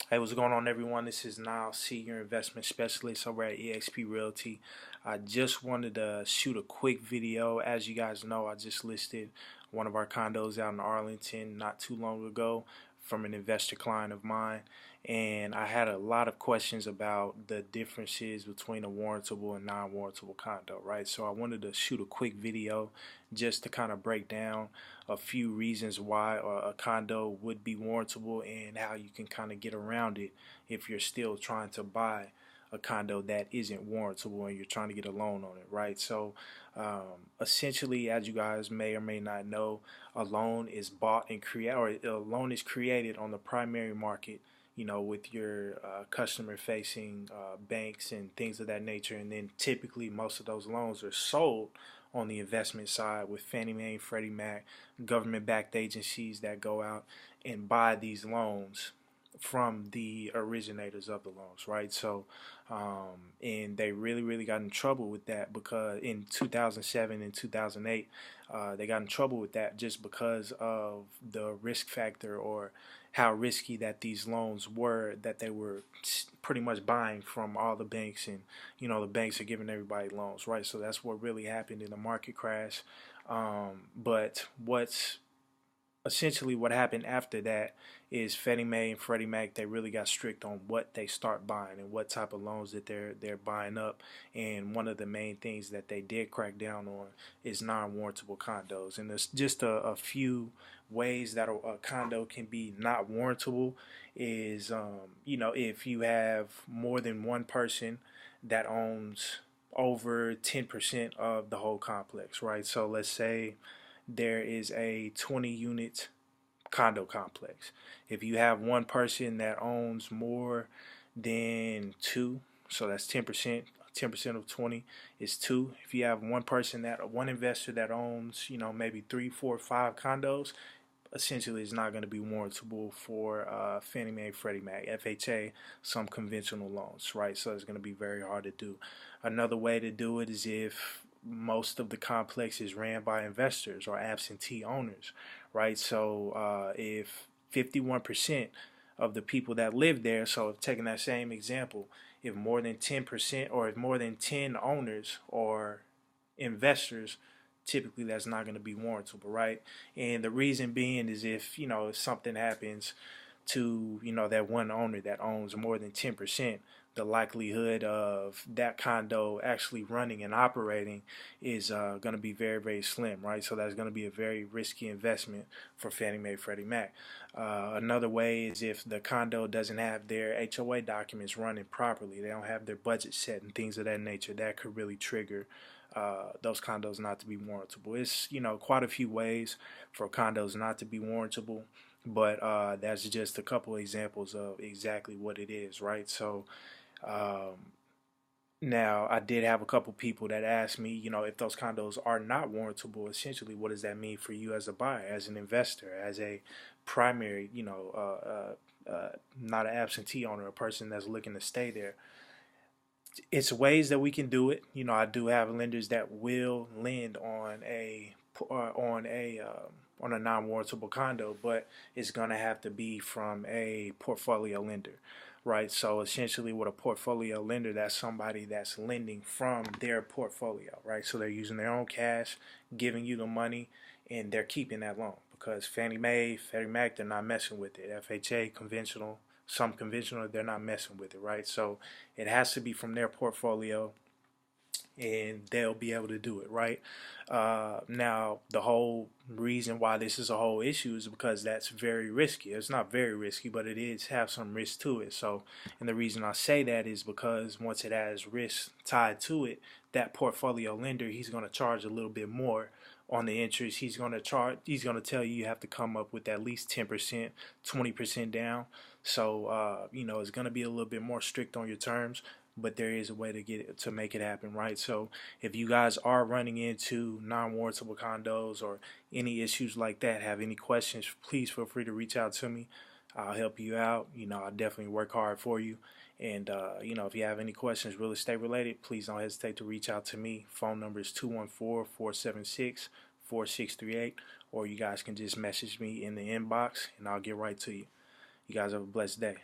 Hey, what's going on, everyone? This is NyallsC, your investment specialist over at eXp Realty. I just wanted to shoot a quick video. As you guys know, I just listed one of our condos out in Arlington not too long ago from an investor client of mine, and I had a lot of questions about the differences between a warrantable and non-warrantable condo, right? So I wanted to shoot a quick video just to kind of break down a few reasons why a condo would be warrantable and how you can kind of get around it if you're still trying to buy a condo that isn't warrantable and you're trying to get a loan on it, right? So essentially, as you guys may or may not know, a loan is bought and created, or a loan is created on the primary market, you know, with your customer facing banks and things of that nature. And then typically most of those loans are sold on the investment side with Fannie Mae and Freddie Mac, government backed agencies that go out and buy these loans from the originators of the loans, right? So and they really got in trouble with that because in 2007 and 2008 they got in trouble with that just because of the risk factor, or how risky that these loans were, that they were pretty much buying from all the banks, and you know, the banks are giving everybody loans, right? So that's what really happened in the market crash. But essentially what happened after that is Fannie Mae and Freddie Mac, they really got strict on what they start buying and what type of loans that they're buying up. And one of the main things that they did crack down on is non-warrantable condos. And there's just a few ways that a condo can be not warrantable is you know, if you have more than one person that owns over 10% of the whole complex, right? So let's say there is a 20 unit condo complex. If you have one person that owns more than two, so that's 10%. 10% of 20 is two. If you have one investor that owns, you know, maybe 3, 4, 5 condos, essentially it's not going to be warrantable for Fannie Mae, Freddie Mac, FHA, some conventional loans, right? So it's going to be very hard to do. Another way to do it is if most of the complex is ran by investors or absentee owners, right? So if 51% of the people that live there, so taking that same example, if more than 10%, or if more than 10 owners or investors, typically that's not going to be warrantable, right? And the reason being is if, you know, if something happens to, you know, that one owner that owns more than 10%, the likelihood of that condo actually running and operating is going to be very slim, right? So that's going to be a very risky investment for Fannie Mae, Freddie Mac. Another way is if the condo doesn't have their HOA documents running properly, they don't have their budget set and things of that nature, that could really trigger those condos not to be warrantable. It's, you know, quite a few ways for condos not to be warrantable, but that's just a couple examples of exactly what it is, right? So now I did have a couple people that asked me, you know, if those condos are not warrantable, essentially what does that mean for you as a buyer, as an investor, as a primary, you know, not an absentee owner, a person that's looking to stay there. It's ways that we can do it. You know, I do have lenders that will lend on a non-warrantable condo, but it's going to have to be from a portfolio lender, right? So essentially with a portfolio lender, that's somebody that's lending from their portfolio, right? So they're using their own cash, giving you the money, and they're keeping that loan, because Fannie Mae, Freddie Mac, they're not messing with it. FHA, conventional, some conventional, they're not messing with it, right? So it has to be from their portfolio, and they'll be able to do it, right? Now, the whole reason why this is a whole issue is because that's very risky. It's not very risky, but it is have some risk to it. So, and the reason I say that is because once it has risk tied to it, that portfolio lender, he's going to charge a little bit more on the interest. He's going to tell you have to come up with at least 10%, 20% down. So, you know, it's going to be a little bit more strict on your terms, but there is a way to get it, to make it happen, right? So if you guys are running into non-warrantable condos or any issues like that, have any questions, please feel free to reach out to me. I'll help you out. You know, I definitely work hard for you. And, you know, if you have any questions real estate related, please don't hesitate to reach out to me. Phone number is 214-476-4638, or you guys can just message me in the inbox and I'll get right to you. You guys have a blessed day.